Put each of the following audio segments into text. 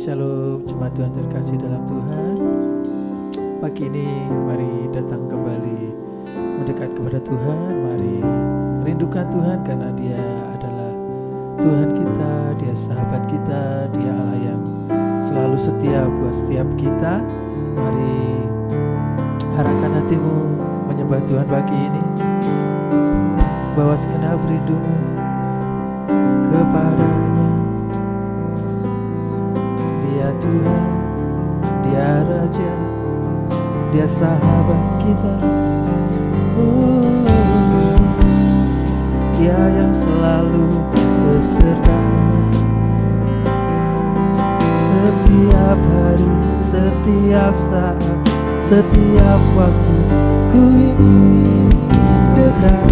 Shalom, jemaat Tuhan terkasih dalam Tuhan. Pagi ini mari datang kembali mendekat kepada Tuhan. Mari rindukan Tuhan karena Dia adalah Tuhan kita, Dia sahabat kita, Dia Allah yang selalu setia buat setiap kita. Mari arahkan hatimu menyembah Tuhan pagi ini. Bawa segenap rindumu kepadanya. Dia Tuhan, Dia Raja, Dia sahabat kita. Dia yang selalu beserta setiap hari, setiap saat, setiap waktu. Ku ingin dekat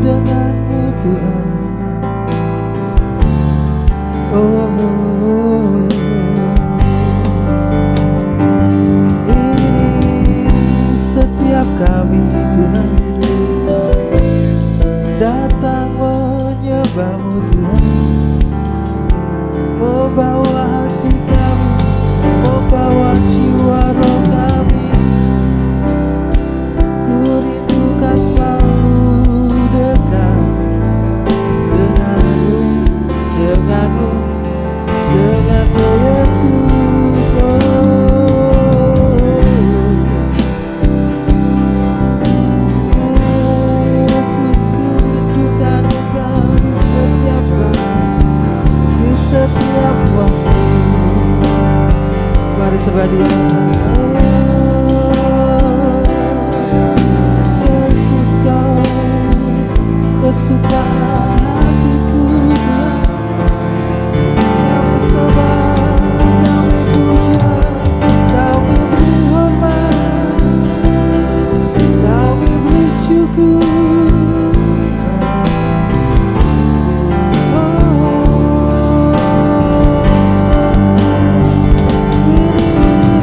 denganmu Tuhan. Ini setiap kami Tuhan datang menyembahmu Tuhan, membawa hati kami, membawa jiwa roh kami. Ku rindukan selalu dekat denganmu Yesus. Yesus, ku rindukan Engkau di setiap saat, di setiap waktu. Mari sembah Dia. Yesus, Kau kesukaan hatiku. Kami sembah, kami puja, kami beri hormat, kami beri syukur. Ini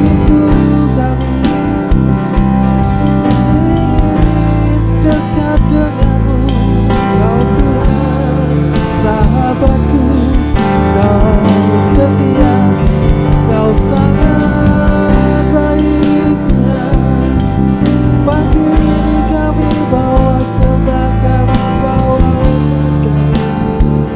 rindu kami, ingin dekat denganmu. Kau Tuhan, sahabatku. Kau setia, Kau sangat baik Tuhan. Pagi ini kami bawa sembah, kami bawa hormat kami.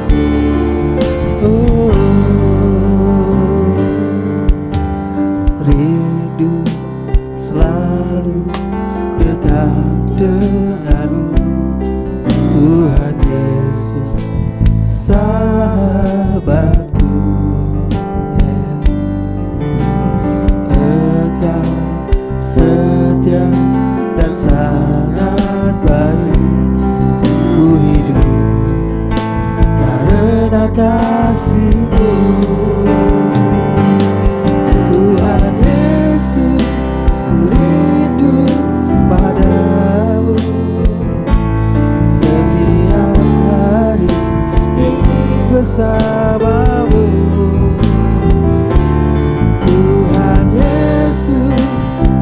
Rindu selalu dekat denganmu Tuhan Yesus, sahabatku. Yes. Engkau setia dan sangat baik. Ku hidup karena kasih-Mu Tuhan Yesus. Ku rindu padamu setiap hari, ingin bersamamu Tuhan Yesus.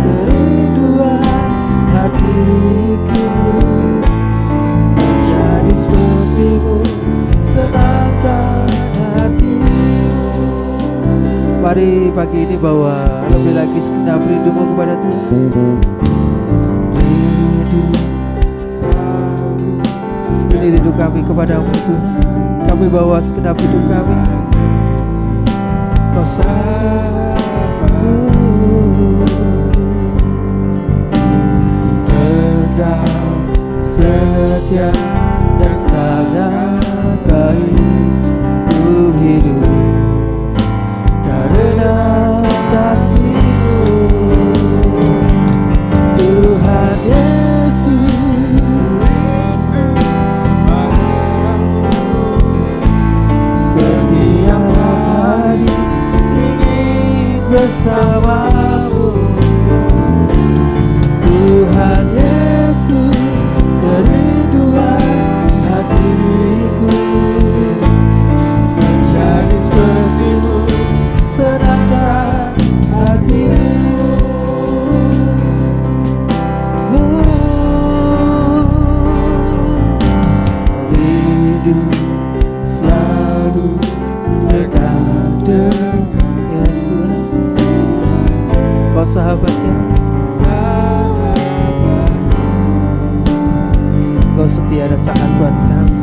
Kerinduan hatiku menjadi seperti-Mu, senangkan hatimu. Mari pagi ini bawa lebih lagi segenap rindumu kepada Tuhan. Rindu selalu, ini rindu kami kepadamu Tuhan. Kami bawa segenap hidup kami. Kau sahabatku, Engkau setia dan sangat baik. Ku hidup karena kasih-Mu Tuhan Yesus. Setiap hari ingin bersamamu Tuhan Yesus. Kerinduan hatiku sahabat kami. Kau setia dan sangat buat kami,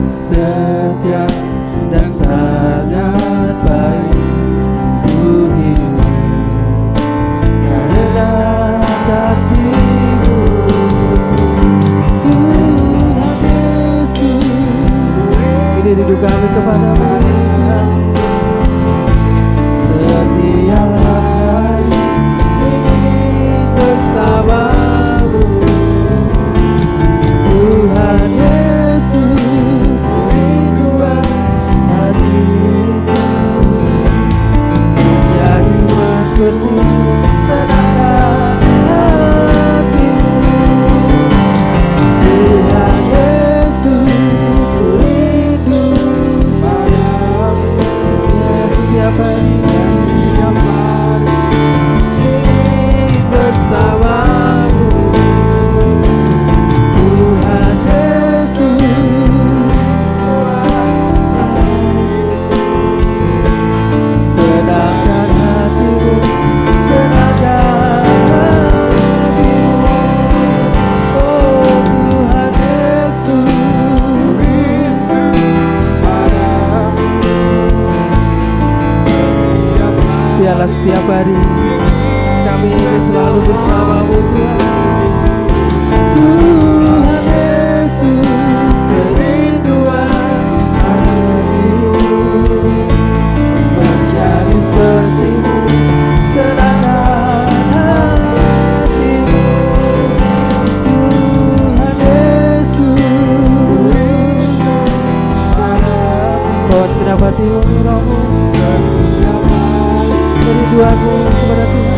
setia dan sangat baik. Ku hidup karena kasih-Mu, Tuhan Yesus. Ini rindu kami kepada-Mu, Tuhan. Setiap hari ingin bersama-Mu, Tuhan Yesus. Kerinduan hatiku menjadi seperti-Mu, senangkan hatimu, Tuhan Yesus. Ku rindu padamu, ya setiap hari ingin bersama-Mu, Tuhan Yesus. Senangkan hatimu, senangkan hatimu, oh Tuhan Yesus. Biarlah setiap hari kami ini selalu bersama-Mu, Tuhan. Tuhan Yesus, kerinduan hatiku menjadi seperti-Mu, senangkan hatimu, Tuhan Yesus. Bawa segenap hatimu, Roh-Mu, kerinduanmu kepada Tuhan.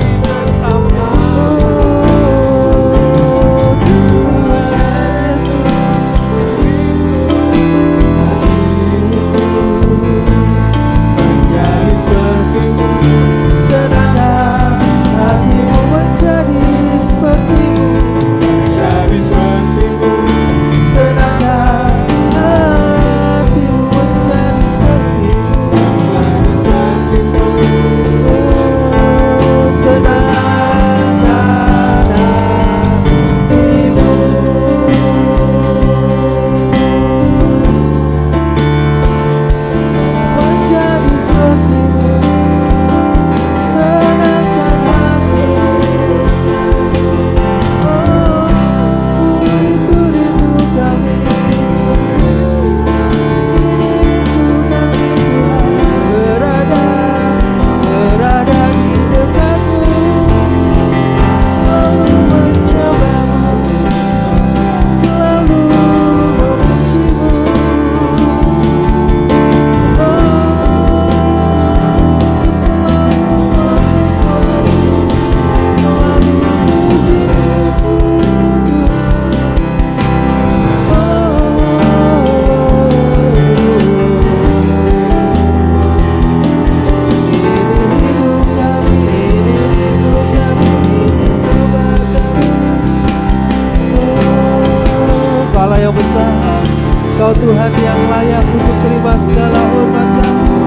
Kau Tuhan yang layak untuk terima segala hormat kami,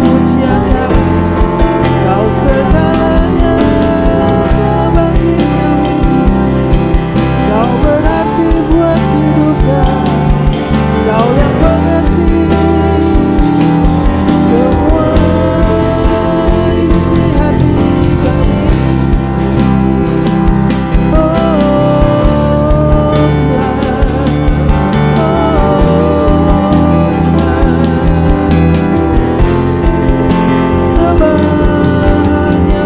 pujian kami. Kau segalanya bagi kami, Kau berarti buat hidup kami. Kau yang mengerti semua isi hati kami. Semuanya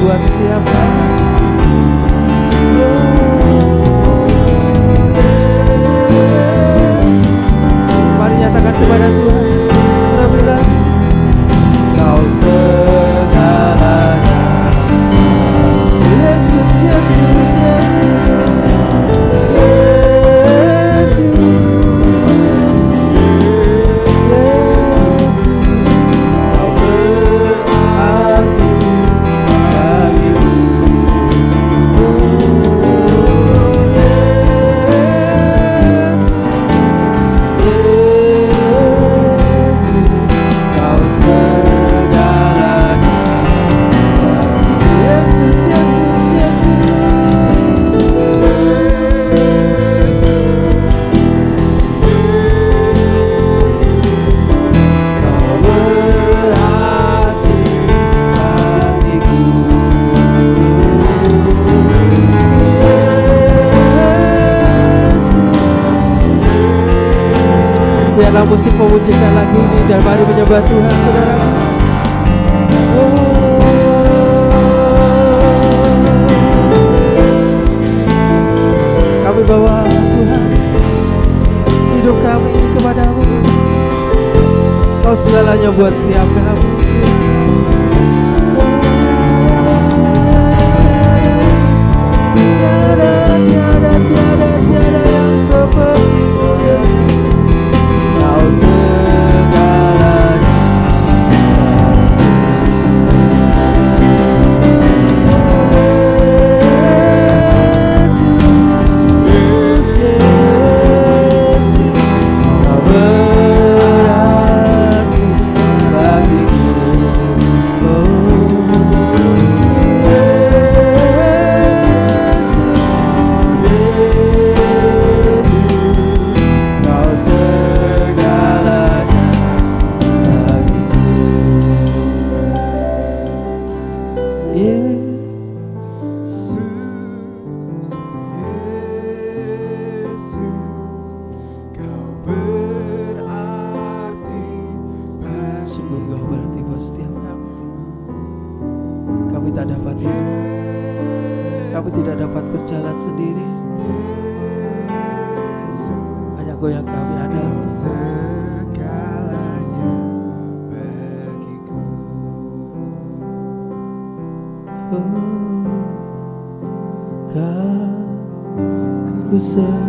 buat setiap kami. Mari nyatakan kepada Tuhan lebih lagi. Kau segalanya, Yesus, Yesus, Yesus, Yesus, Yesus, kau berarti bagiku. Biarlah musik memujikan lagu ini dan mari menyembah Tuhan, saudara. Kami bawa Tuhan hidup kami kepadamu. Kau segalanya buat setiap kami. Tiada yang sepertimu, Yesus. Kau segalanya. Yesus, Yesus, kau berarti bagiku. Kami tidak dapat berjalan sendiri. Hanya Engkau yang kami andalkan. Segalanya bagiku. Kan ku sembah.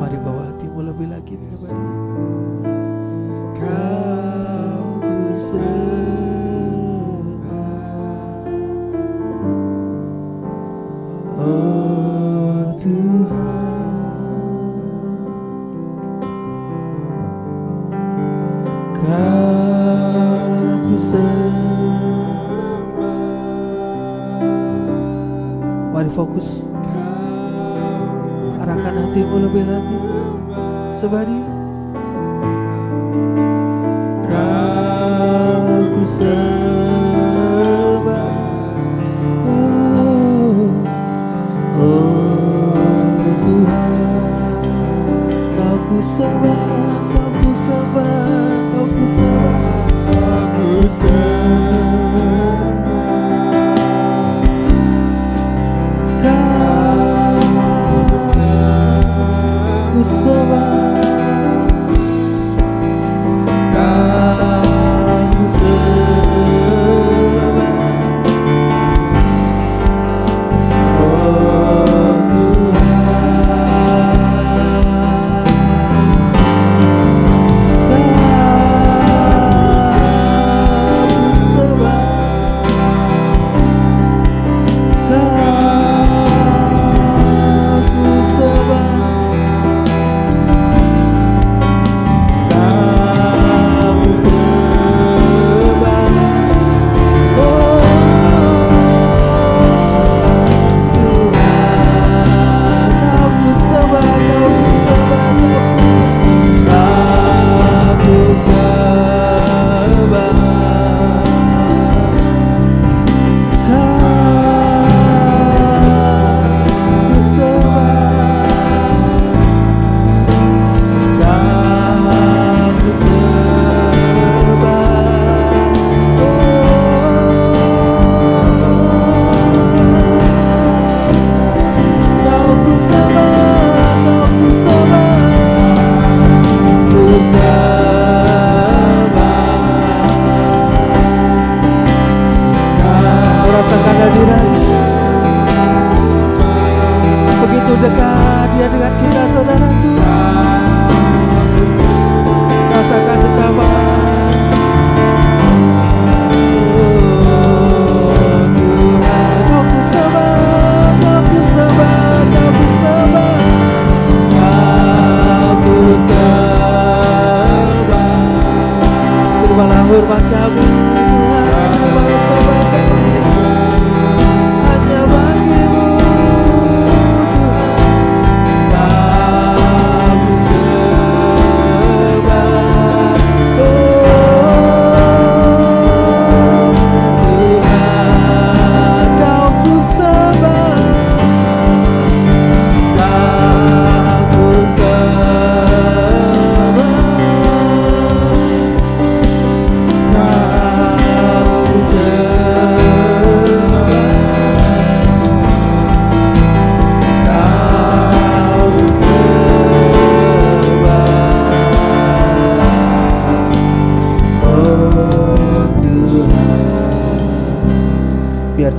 Mari bawa hatimu lebih lagi menyembah Dia. Kau ku sembah, oh Tuhan. Kau ku sembah. Mari fokus. Arahkan hatimu lebih lagi. Sembah Dia. Kau ku sembah, oh Tuhan. Kau ku sembah, kau ku sembah, kau ku sembah, kau ku sembah. Kau ku sembah.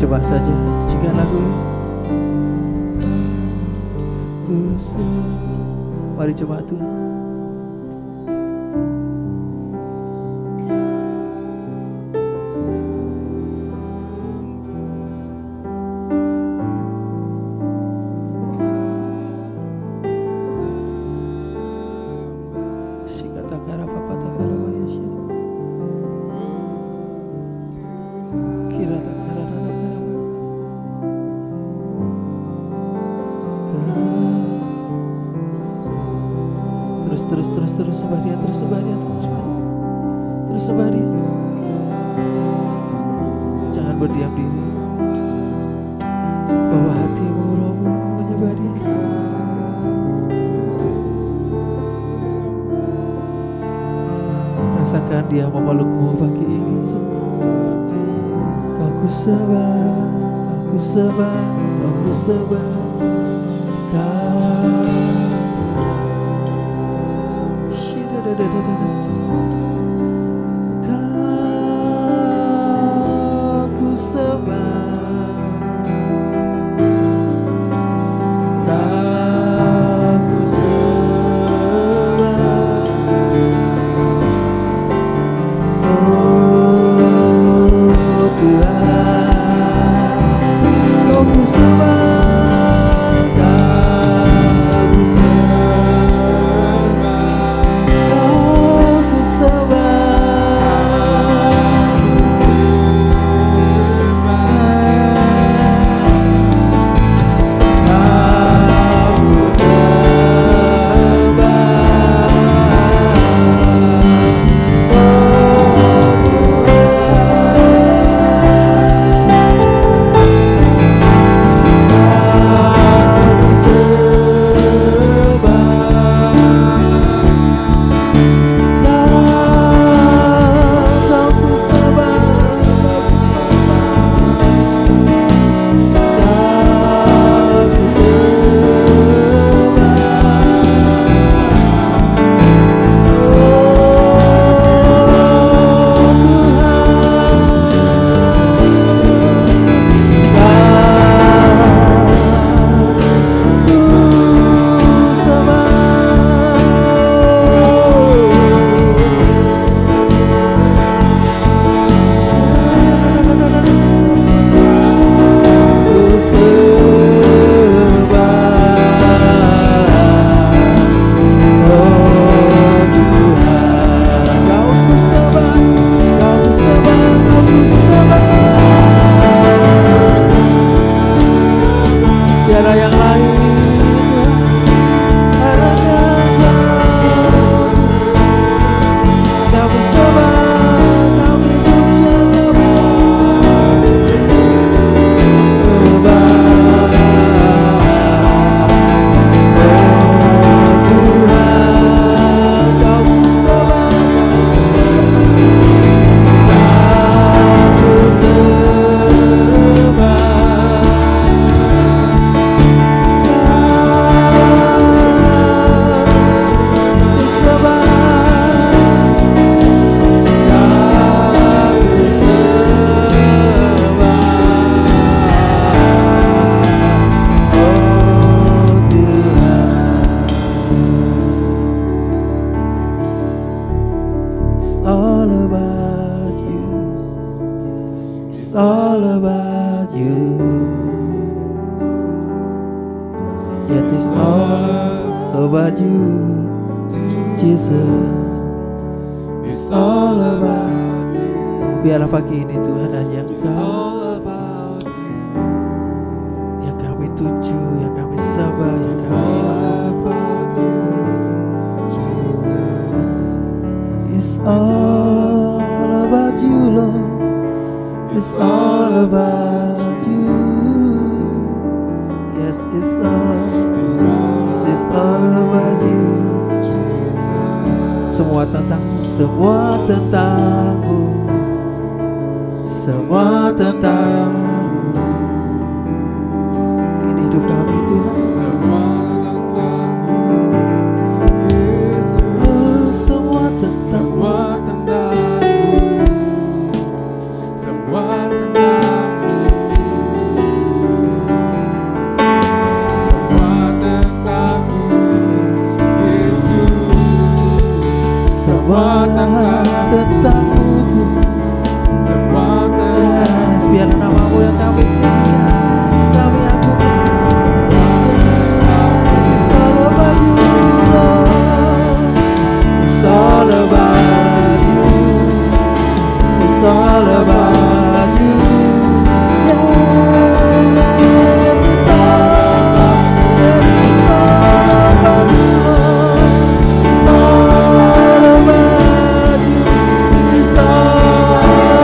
coba saja jika lagu. Mari coba Tuhan. Terus sembah dia, terus sembah dia, terus sembah dia. Jangan berdiam diri, bawa hatimu, rohmu menyembah dia. Rasakan dia memelukmu pagi ini. Kau ku sembah, kau ku sembah, kau ku sembah. Biarlah pagi ini Tuhan hanya Engkau yang kami tuju, yang kami sembah, yang kami agungkan. It's all about you, Lord. It's all about you. Yes, it's all about you. Semua tentangmu, semua tentangmu. Semua tentang-Mu. Ini hidup kami Tuhan. Semua tentang-Mu, Yesus. Oh, semua tentang-Mu. Semua tentang-Mu, semua tentang-Mu Tuhan. Yes, biarlah nama-Mu yang kami tinggikan, kami agungkan. Yes, it's all about You, Lord. It's all about You. It's all about You. Yes, it's all about You, Lord. It's all about You. It's all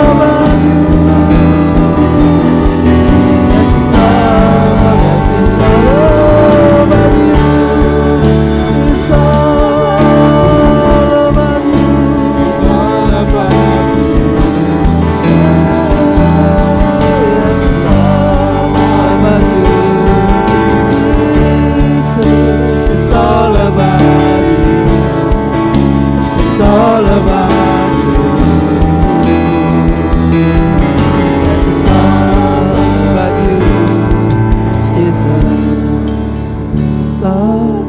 about You. Yes, it's all about You. It's all about You. Yes, it's all about You. Jesus, it's all about You. It's all about You. Yes, it's all about You. Jesus, it's all.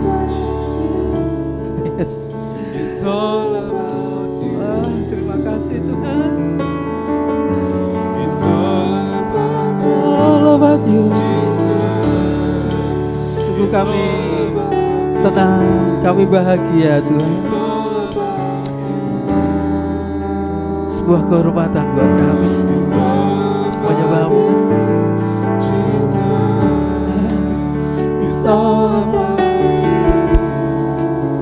Yes, It's all about You. terima kasih Tuhan. It's all about You. All about You. Jesus. Sungguh kami tenang, kami bahagia Tuhan. It's all about Sebuah kehormatan buat kami It's all about menyembah-Mu. Jesus. Yes, it's all about You.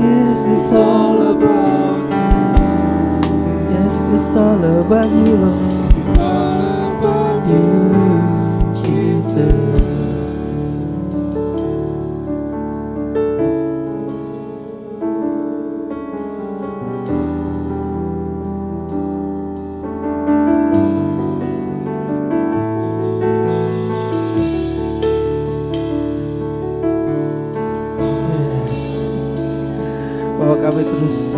Yes, it's all about You. Yes, it's all about You, Lord. It's all about You, Jesus. Yes. Bahwa kami terus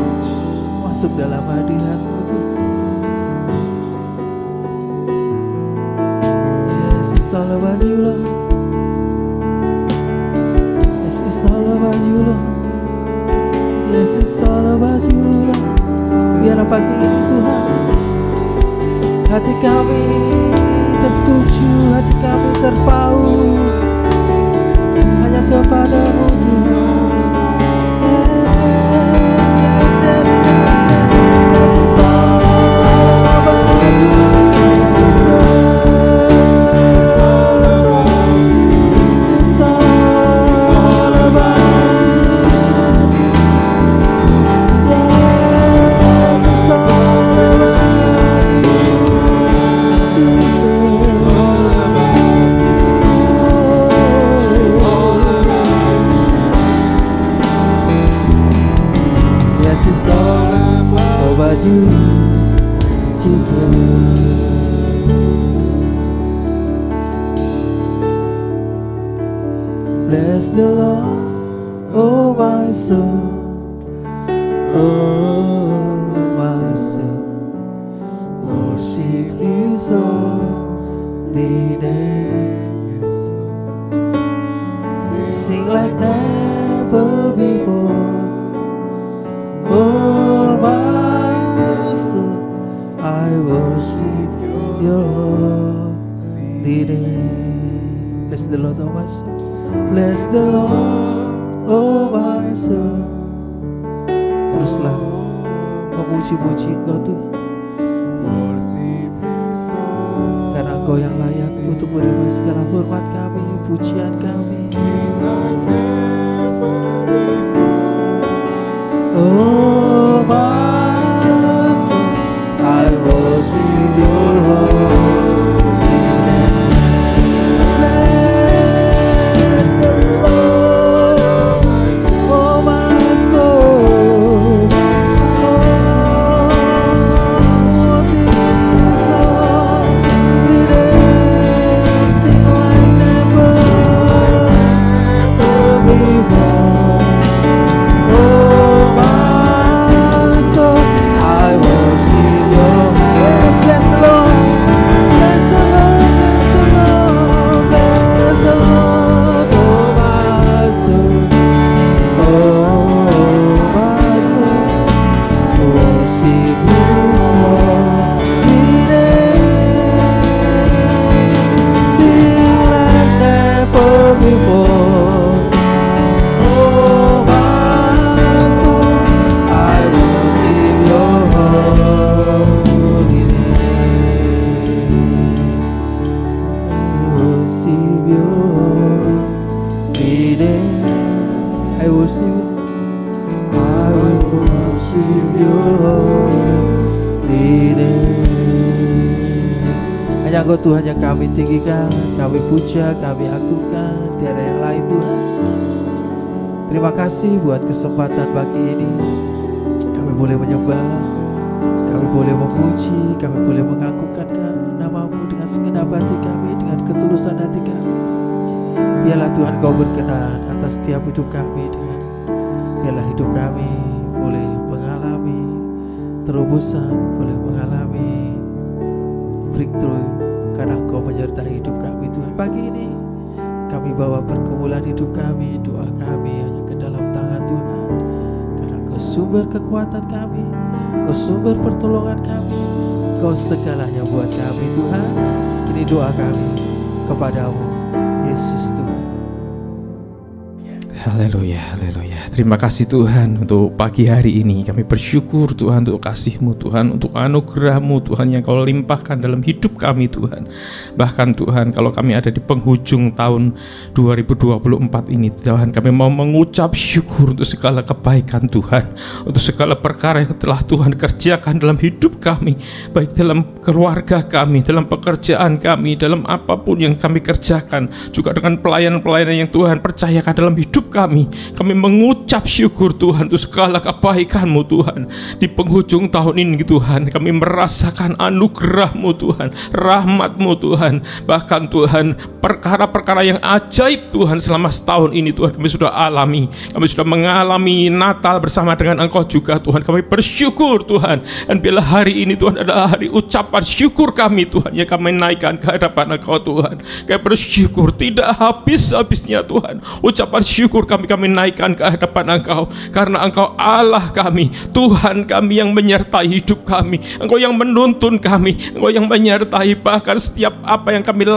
masuk dalam hadirat-Mu Tuhan. Yes, it's all about You, Lord. Yes, it's all about You, Lord. Yes, it's all about You, Lord. Biarlah pagi ini Tuhan, hati kami tertuju, hati kami terpaut hanya kepada-Mu Tuhan. Yes, yes, yes, yes, yes. Yes, it's all about You, Jesus. It's all about You. Yes, it's all about You, Jesus. Yes, it's all about You, Jesus. Bless the Lord, oh my soul, oh my soul. Worship His holy name. Sing like never before. Oh my soul, I worship Your holy name. Bless the Lord, oh my soul. Bless the Lord, oh my soul. Teruslah memuji-muji Engkau Tuhan, karena Engkau yang layak untuk menerima segala hormat kami, pujian kami. Oh my soul, I worship Your holy name. Bless the Lord, oh my soul. Oh, this is holy name. Sing like never before. Oh my soul, I worship Your. Yes, bless the Lord. worship your holy name. Hanya Engkau Tuhan yang kami tinggikan, kami puja, kami agungkan, tiada yang lain Tuhan. Terima kasih buat kesempatan pagi ini. Kami boleh menyembah, kami boleh memuji, kami boleh mengagungkan nama-Mu dengan segenap hati kami, dengan ketulusan hati kami. Biarlah Tuhan Kau berkenan atas setiap hidup kami, Tuhan. Biarlah hidup kami boleh mengalami terobosan, boleh mengalami breakthrough, karena Engkau menyertai hidup kami Tuhan. Pagi ini kami bawa pergumulan hidup kami, doa kami hanya ke dalam tangan Tuhan, karena Engkau sumber kekuatan kami, Engkau sumber pertolongan kami, Engkau segalanya buat kami Tuhan. Ini doa kami kepadamu Yesus Tuhan. Haleluya, haleluya. Terima kasih Tuhan untuk pagi hari ini. Kami bersyukur Tuhan untuk kasih-Mu Tuhan, untuk anugerah-Mu Tuhan yang Kau limpahkan dalam hidup kami Tuhan. Bahkan Tuhan, kalau kami ada di penghujung tahun 2024 ini Tuhan, kami mau mengucap syukur untuk segala kebaikan Tuhan, untuk segala perkara yang telah Tuhan kerjakan dalam hidup kami, baik dalam keluarga kami, dalam pekerjaan kami, dalam apapun yang kami kerjakan, juga dengan pelayanan-pelayanan yang Tuhan percayakan dalam hidup kami. Kami mengucap syukur Tuhan untuk segala kebaikan-Mu Tuhan. Di penghujung tahun ini Tuhan, kami merasakan anugerah-Mu Tuhan, rahmat-Mu Tuhan. Bahkan Tuhan, perkara-perkara yang ajaib Tuhan selama setahun ini Tuhan kami sudah alami. Kami sudah mengalami Natal bersama dengan Engkau juga Tuhan. Kami bersyukur Tuhan. Dan bila hari ini Tuhan adalah hari ucapan syukur kami Tuhan, yang kami naikkan ke hadapan Engkau Tuhan. Kami bersyukur tidak habis-habisnya Tuhan. Ucapan syukur kami naikkan ke hadapan Engkau, karena Engkau Allah kami, Tuhan kami yang menyertai hidup kami, Engkau yang menuntun kami, Engkau yang menyertai bahkan setiap apa yang kami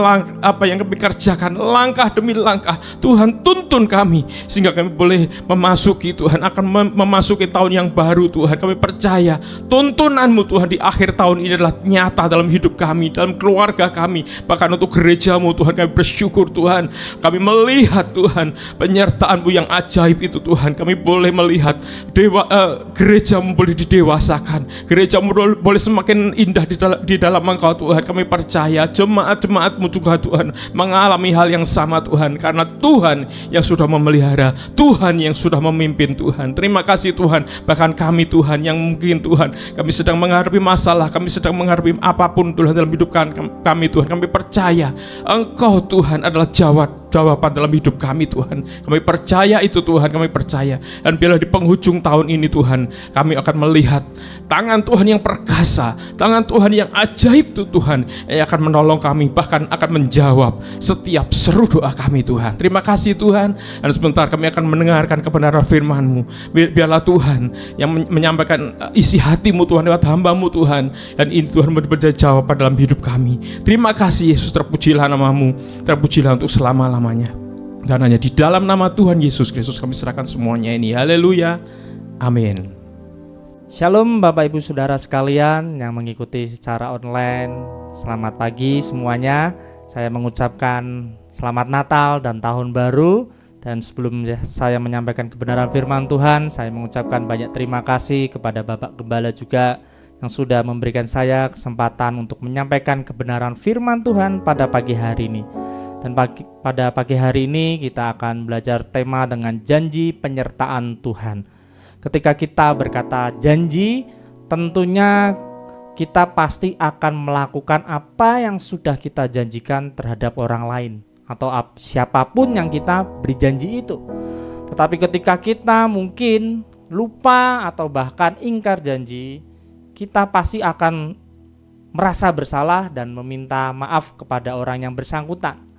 kerjakan, langkah demi langkah Tuhan tuntun kami, sehingga kami boleh memasuki Tuhan, akan memasuki tahun yang baru Tuhan. Kami percaya tuntunan-Mu Tuhan di akhir tahun ini adalah nyata dalam hidup kami, dalam keluarga kami, bahkan untuk gereja-Mu Tuhan. Kami bersyukur Tuhan, kami melihat Tuhan penyertaan-Mu yang ajaib itu Tuhan. Kami boleh melihat gereja-Mu boleh didewasakan, gereja-Mu boleh semakin indah di dalam Engkau Tuhan. Kami percaya jemaat-jemaat-Mu juga Tuhan mengalami hal yang sama Tuhan, karena Tuhan yang sudah memelihara, Tuhan yang sudah memimpin Tuhan. Terima kasih Tuhan. Bahkan kami Tuhan yang mungkin Tuhan kami sedang menghadapi masalah, kami sedang menghadapi apapun Tuhan dalam hidup kami Tuhan, kami percaya Engkau Tuhan adalah jawaban dalam hidup kami Tuhan. Kami percaya itu Tuhan, kami percaya. Dan bila di penghujung tahun ini Tuhan, kami akan melihat tangan Tuhan yang perkasa, tangan Tuhan yang ajaib itu Tuhan, yang akan menolong kami, bahkan akan menjawab setiap seru doa kami Tuhan. Terima kasih Tuhan. Dan sebentar kami akan mendengarkan kebenaran firman-Mu. Biarlah Tuhan yang menyampaikan isi hati-Mu Tuhan lewat hamba-Mu Tuhan, dan ini Tuhan menjadi jawaban dalam hidup kami. Terima kasih Yesus, terpujilah nama-Mu, terpujilah untuk selama-lamanya. Dan hanya di dalam nama Tuhan Yesus Kristus kami serahkan semuanya ini. Haleluya. Amin. Shalom Bapak Ibu Saudara sekalian yang mengikuti secara online. Selamat pagi semuanya. Saya mengucapkan selamat Natal dan Tahun Baru. Dan sebelum saya menyampaikan kebenaran firman Tuhan, saya mengucapkan banyak terima kasih kepada Bapak Gembala juga yang sudah memberikan saya kesempatan untuk menyampaikan kebenaran firman Tuhan pada pagi hari ini. Dan pada pagi hari ini kita akan belajar tema dengan janji penyertaan Tuhan. Ketika kita berkata janji, tentunya kita pasti akan melakukan apa yang sudah kita janjikan terhadap orang lain atau siapapun yang kita beri janji itu. Tetapi ketika kita mungkin lupa atau bahkan ingkar janji, kita pasti akan merasa bersalah dan meminta maaf kepada orang yang bersangkutan.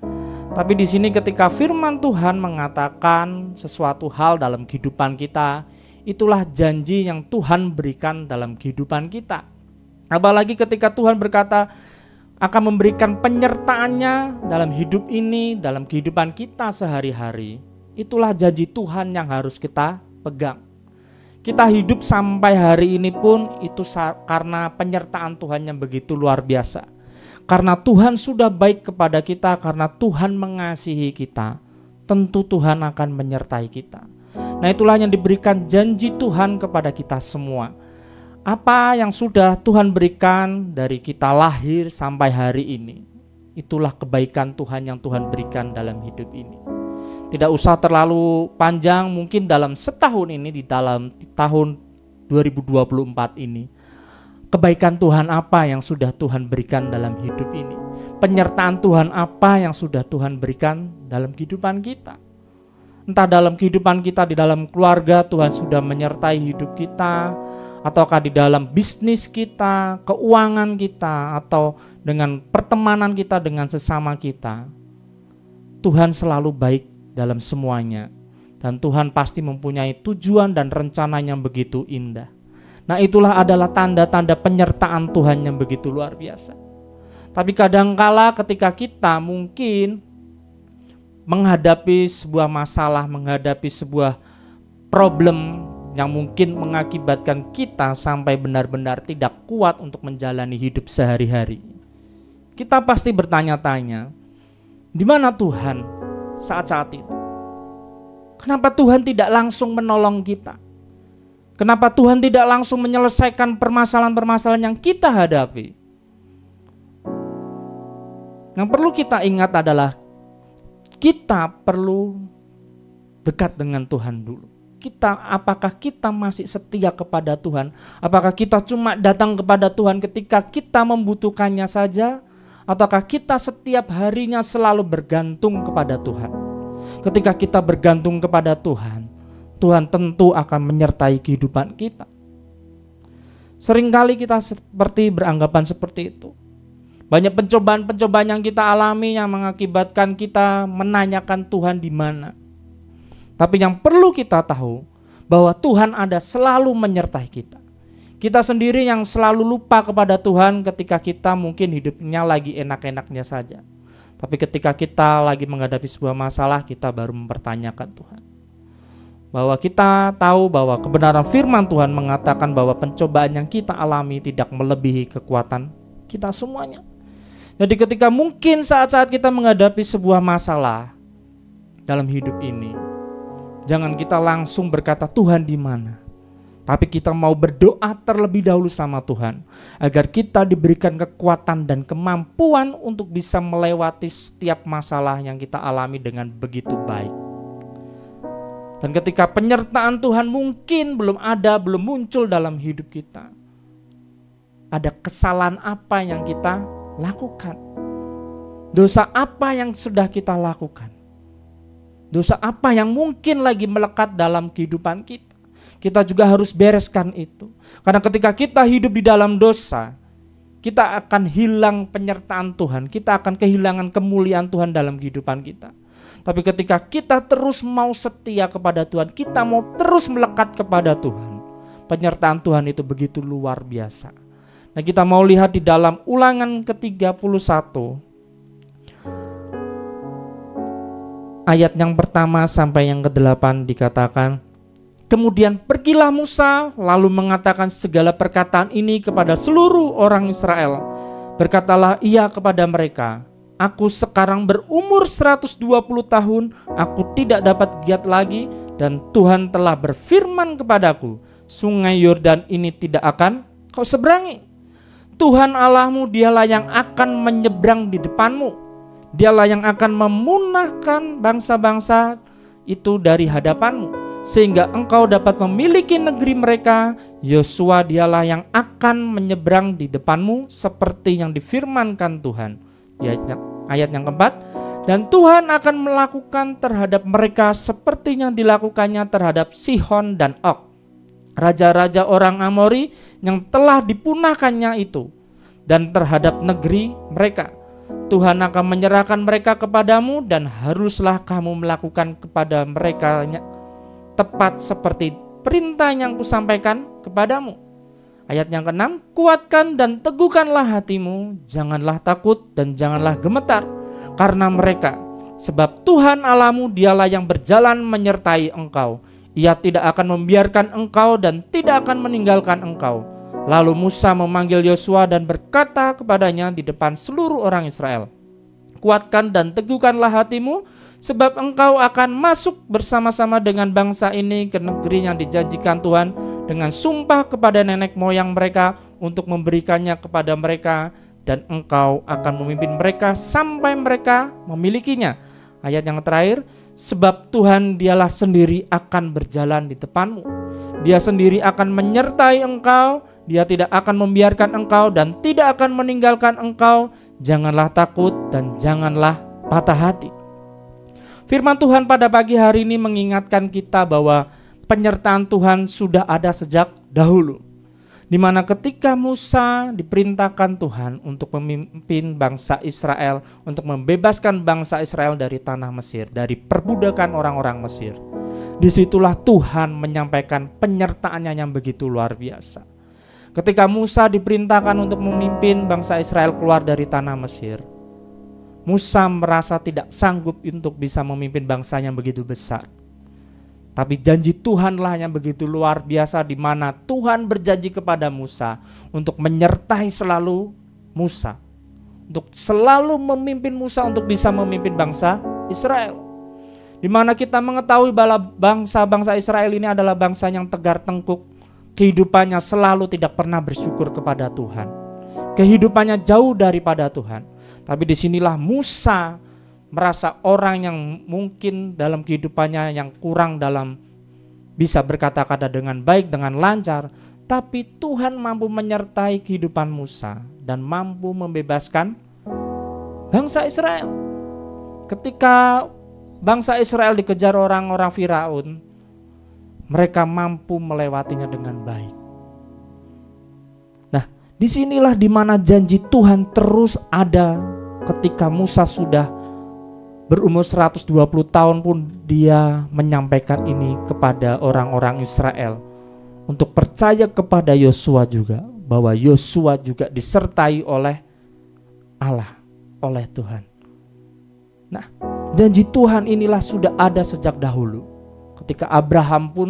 Tapi di sini ketika firman Tuhan mengatakan sesuatu hal dalam kehidupan kita, itulah janji yang Tuhan berikan dalam kehidupan kita. Apalagi ketika Tuhan berkata akan memberikan penyertaannya dalam hidup ini, dalam kehidupan kita sehari-hari. Itulah janji Tuhan yang harus kita pegang. Kita hidup sampai hari ini pun itu karena penyertaan Tuhan yang begitu luar biasa. Karena Tuhan sudah baik kepada kita, karena Tuhan mengasihi kita, tentu Tuhan akan menyertai kita. Nah, itulah yang diberikan janji Tuhan kepada kita semua. Apa yang sudah Tuhan berikan dari kita lahir sampai hari ini, itulah kebaikan Tuhan yang Tuhan berikan dalam hidup ini. Tidak usah terlalu panjang, mungkin dalam setahun ini, di dalam tahun 2024 ini, kebaikan Tuhan apa yang sudah Tuhan berikan dalam hidup ini, penyertaan Tuhan apa yang sudah Tuhan berikan dalam kehidupan kita. Entah dalam kehidupan kita, di dalam keluarga Tuhan sudah menyertai hidup kita, ataukah di dalam bisnis kita, keuangan kita, atau dengan pertemanan kita dengan sesama kita. Tuhan selalu baik dalam semuanya, dan Tuhan pasti mempunyai tujuan dan rencana yang begitu indah. Nah, itulah adalah tanda-tanda penyertaan Tuhan yang begitu luar biasa. Tapi kadangkala ketika kita mungkin menghadapi sebuah masalah, menghadapi sebuah problem yang mungkin mengakibatkan kita sampai benar-benar tidak kuat untuk menjalani hidup sehari-hari, kita pasti bertanya-tanya, di mana Tuhan saat-saat itu? Kenapa Tuhan tidak langsung menolong kita? Kenapa Tuhan tidak langsung menyelesaikan permasalahan-permasalahan yang kita hadapi? Yang perlu kita ingat adalah kita perlu dekat dengan Tuhan dulu. Apakah kita masih setia kepada Tuhan? Apakah kita cuma datang kepada Tuhan ketika kita membutuhkannya saja? Ataukah kita setiap harinya selalu bergantung kepada Tuhan? Ketika kita bergantung kepada Tuhan, Tuhan tentu akan menyertai kehidupan kita. Seringkali kita beranggapan seperti itu. Banyak pencobaan-pencobaan yang kita alami yang mengakibatkan kita menanyakan Tuhan di mana. Tapi yang perlu kita tahu bahwa Tuhan ada selalu menyertai kita. Kita sendiri yang selalu lupa kepada Tuhan ketika kita mungkin hidupnya lagi enak-enaknya saja. Tapi ketika kita lagi menghadapi sebuah masalah, kita baru mempertanyakan Tuhan. Bahwa kita tahu bahwa kebenaran firman Tuhan mengatakan bahwa pencobaan yang kita alami tidak melebihi kekuatan kita semuanya. Jadi ketika mungkin saat-saat kita menghadapi sebuah masalah dalam hidup ini, jangan kita langsung berkata Tuhan di mana. Tapi kita mau berdoa terlebih dahulu sama Tuhan agar kita diberikan kekuatan dan kemampuan untuk bisa melewati setiap masalah yang kita alami dengan begitu baik. Dan ketika penyertaan Tuhan mungkin belum muncul dalam hidup kita, ada kesalahan apa yang kita lakukan? Dosa apa yang sudah kita lakukan? Dosa apa yang mungkin lagi melekat dalam kehidupan kita? Kita juga harus bereskan itu. Karena ketika kita hidup di dalam dosa, kita akan hilang penyertaan Tuhan. Kita akan kehilangan kemuliaan Tuhan dalam kehidupan kita. Tapi ketika kita terus mau setia kepada Tuhan, kita mau terus melekat kepada Tuhan, penyertaan Tuhan itu begitu luar biasa. Nah, kita mau lihat di dalam Ulangan ke-31 ayat yang pertama sampai yang ke-8 dikatakan, kemudian pergilah Musa lalu mengatakan segala perkataan ini kepada seluruh orang Israel. Berkatalah ia kepada mereka, aku sekarang berumur 120 tahun, aku tidak dapat giat lagi, dan Tuhan telah berfirman kepadaku, sungai Yordan ini tidak akan kau seberangi. Tuhan Allahmu dialah yang akan menyeberang di depanmu. Dialah yang akan memunahkan bangsa-bangsa itu dari hadapanmu, sehingga engkau dapat memiliki negeri mereka. Yosua dialah yang akan menyeberang di depanmu seperti yang difirmankan Tuhan. Ayat yang keempat, dan Tuhan akan melakukan terhadap mereka seperti yang dilakukannya terhadap Sihon dan Og, raja-raja orang Amori yang telah dipunahkannya itu, dan terhadap negeri mereka. Tuhan akan menyerahkan mereka kepadamu, dan haruslah kamu melakukan kepada mereka tepat seperti perintah yang kusampaikan kepadamu. Ayat yang ke-6, kuatkan dan teguhkanlah hatimu, janganlah takut dan janganlah gemetar karena mereka, sebab Tuhan Allahmu dialah yang berjalan menyertai engkau. Ia tidak akan membiarkan engkau dan tidak akan meninggalkan engkau. Lalu Musa memanggil Yosua dan berkata kepadanya di depan seluruh orang Israel, kuatkan dan teguhkanlah hatimu, Sebab engkau akan masuk bersama-sama dengan bangsa ini ke negeri yang dijanjikan Tuhan dengan sumpah kepada nenek moyang mereka untuk memberikannya kepada mereka, dan engkau akan memimpin mereka sampai mereka memilikinya. Ayat yang terakhir, sebab Tuhan dialah sendiri akan berjalan di depanmu. Dia sendiri akan menyertai engkau, dia tidak akan membiarkan engkau dan tidak akan meninggalkan engkau. Janganlah takut dan janganlah patah hati. Firman Tuhan pada pagi hari ini mengingatkan kita bahwa penyertaan Tuhan sudah ada sejak dahulu, di mana ketika Musa diperintahkan Tuhan untuk memimpin bangsa Israel, untuk membebaskan bangsa Israel dari tanah Mesir, dari perbudakan orang-orang Mesir. Disitulah Tuhan menyampaikan penyertaannya yang begitu luar biasa. Ketika Musa diperintahkan untuk memimpin bangsa Israel keluar dari tanah Mesir, Musa merasa tidak sanggup untuk bisa memimpin bangsa yang begitu besar. Tapi janji Tuhanlah yang begitu luar biasa, di mana Tuhan berjanji kepada Musa untuk menyertai selalu Musa, untuk selalu memimpin Musa untuk bisa memimpin bangsa Israel. Di mana kita mengetahui bahwa bangsa-bangsa Israel ini adalah bangsa yang tegar tengkuk, kehidupannya selalu tidak pernah bersyukur kepada Tuhan, kehidupannya jauh daripada Tuhan. Tapi disinilah Musa merasa orang yang mungkin dalam kehidupannya yang kurang dalam bisa berkata-kata dengan baik, dengan lancar, tapi Tuhan mampu menyertai kehidupan Musa dan mampu membebaskan bangsa Israel. Ketika bangsa Israel dikejar orang-orang Firaun, mereka mampu melewatinya dengan baik. Nah, disinilah dimana janji Tuhan terus ada. Ketika Musa sudah berumur 120 tahun pun dia menyampaikan ini kepada orang-orang Israel untuk percaya kepada Yosua juga, bahwa Yosua juga disertai oleh Allah, oleh Tuhan. Nah, janji Tuhan inilah sudah ada sejak dahulu. Ketika Abraham pun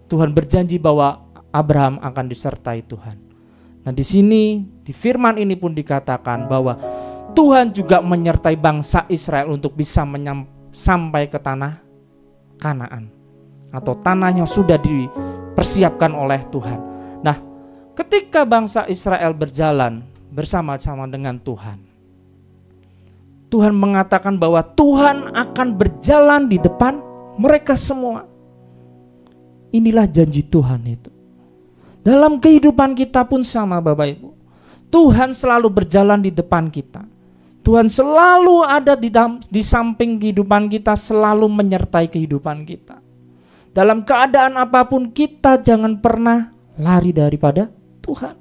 Tuhan berjanji bahwa Abraham akan disertai Tuhan. Nah, di sini di firman ini pun dikatakan bahwa Tuhan juga menyertai bangsa Israel untuk bisa sampai ke tanah Kanaan, atau tanah yang sudah dipersiapkan oleh Tuhan. Nah, ketika bangsa Israel berjalan bersama-sama dengan Tuhan, Tuhan mengatakan bahwa Tuhan akan berjalan di depan mereka semua. Inilah janji Tuhan itu. Dalam kehidupan kita pun sama, Bapak Ibu. Tuhan selalu berjalan di depan kita. Tuhan selalu ada di samping kehidupan kita, selalu menyertai kehidupan kita. Dalam keadaan apapun kita jangan pernah lari daripada Tuhan.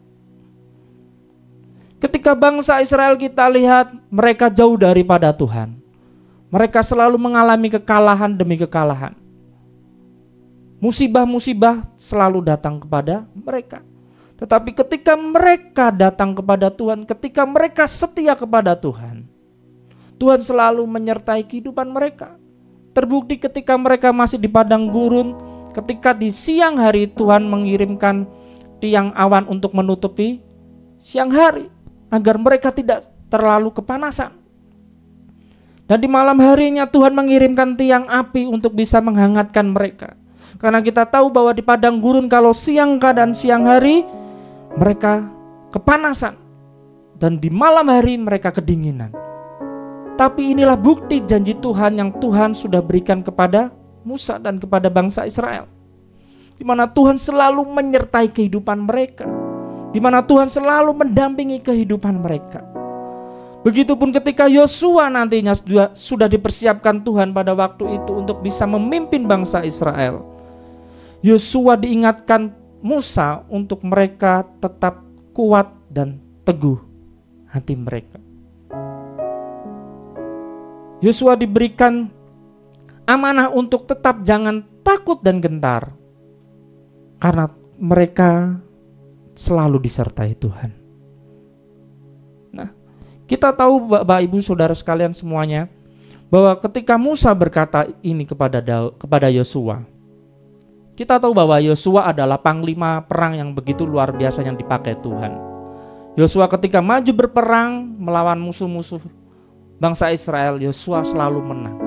Ketika bangsa Israel kita lihat mereka jauh daripada Tuhan, mereka selalu mengalami kekalahan demi kekalahan. Musibah-musibah selalu datang kepada mereka. Tetapi ketika mereka datang kepada Tuhan, ketika mereka setia kepada Tuhan, Tuhan selalu menyertai kehidupan mereka. Terbukti ketika mereka masih di padang gurun, ketika di siang hari Tuhan mengirimkan tiang awan untuk menutupi siang hari, agar mereka tidak terlalu kepanasan. Dan di malam harinya Tuhan mengirimkan tiang api untuk bisa menghangatkan mereka. Karena kita tahu bahwa di padang gurun kalau siang keadaan siang hari mereka kepanasan, dan di malam hari mereka kedinginan. Tapi inilah bukti janji Tuhan yang Tuhan sudah berikan kepada Musa dan kepada bangsa Israel, di mana Tuhan selalu menyertai kehidupan mereka, di mana Tuhan selalu mendampingi kehidupan mereka. Begitupun ketika Yosua nantinya sudah dipersiapkan Tuhan pada waktu itu untuk bisa memimpin bangsa Israel. Yosua diingatkan Musa untuk mereka tetap kuat dan teguh hati mereka. Yosua diberikan amanah untuk tetap jangan takut dan gentar, karena mereka selalu disertai Tuhan. Nah, kita tahu Bapak Ibu Saudara sekalian semuanya, bahwa ketika Musa berkata ini kepada Yosua, kita tahu bahwa Yosua adalah panglima perang yang begitu luar biasa yang dipakai Tuhan. Yosua ketika maju berperang melawan musuh-musuh bangsa Israel, Yosua selalu menang.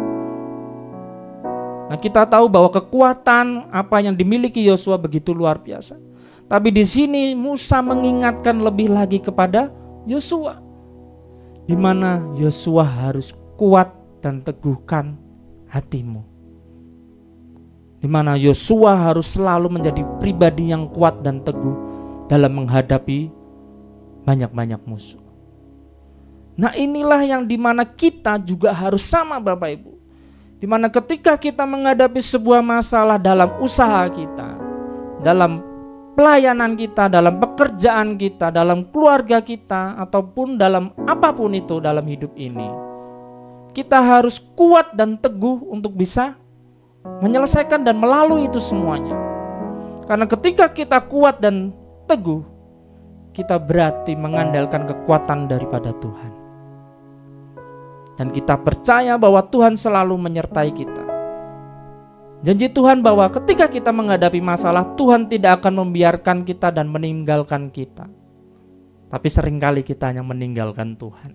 Nah, kita tahu bahwa kekuatan apa yang dimiliki Yosua begitu luar biasa. Tapi di sini Musa mengingatkan lebih lagi kepada Yosua, di mana Yosua harus kuat dan teguhkan hatimu. Di mana Yosua harus selalu menjadi pribadi yang kuat dan teguh dalam menghadapi banyak-banyak musuh. Nah, inilah yang dimana kita juga harus sama, Bapak Ibu. Dimana ketika kita menghadapi sebuah masalah dalam usaha kita, dalam pelayanan kita, dalam pekerjaan kita, dalam keluarga kita, ataupun dalam apapun itu dalam hidup ini, kita harus kuat dan teguh untuk bisa menyelesaikan dan melalui itu semuanya. Karena ketika kita kuat dan teguh, kita berarti mengandalkan kekuatan daripada Tuhan. Dan kita percaya bahwa Tuhan selalu menyertai kita. Janji Tuhan bahwa ketika kita menghadapi masalah, Tuhan tidak akan membiarkan kita dan meninggalkan kita. Tapi seringkali kita hanya meninggalkan Tuhan.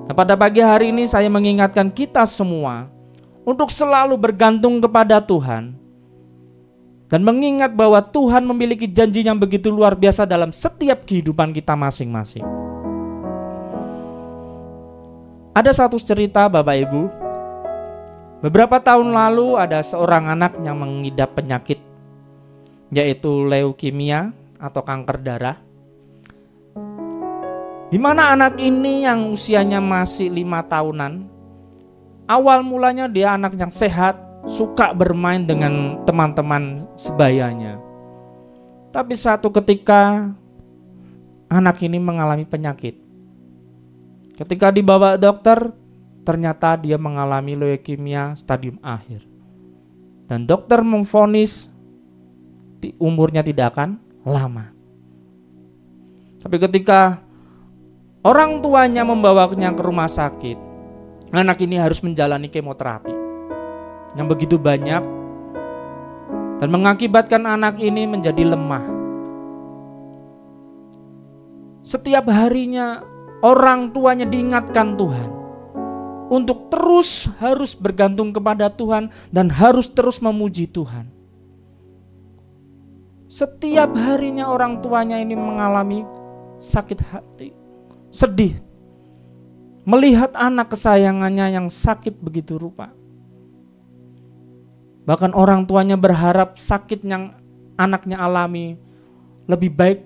Nah, pada pagi hari ini saya mengingatkan kita semua untuk selalu bergantung kepada Tuhan. Dan mengingat bahwa Tuhan memiliki janji yang begitu luar biasa dalam setiap kehidupan kita masing-masing. Ada satu cerita, Bapak Ibu. Beberapa tahun lalu ada seorang anak yang mengidap penyakit, yaitu leukemia atau kanker darah. Di mana anak ini yang usianya masih 5 tahunan, awal mulanya dia anak yang sehat, suka bermain dengan teman-teman sebayanya. Tapi satu ketika anak ini mengalami penyakit. Ketika dibawa dokter, ternyata dia mengalami leukemia stadium akhir. Dan dokter memvonis umurnya tidak akan lama. Tapi ketika orang tuanya membawanya ke rumah sakit, anak ini harus menjalani kemoterapi yang begitu banyak dan mengakibatkan anak ini menjadi lemah. Setiap harinya orang tuanya diingatkan Tuhan untuk terus harus bergantung kepada Tuhan dan harus terus memuji Tuhan. Setiap harinya orang tuanya ini mengalami sakit hati, sedih, melihat anak kesayangannya yang sakit begitu rupa. Bahkan orang tuanya berharap sakit yang anaknya alami lebih baik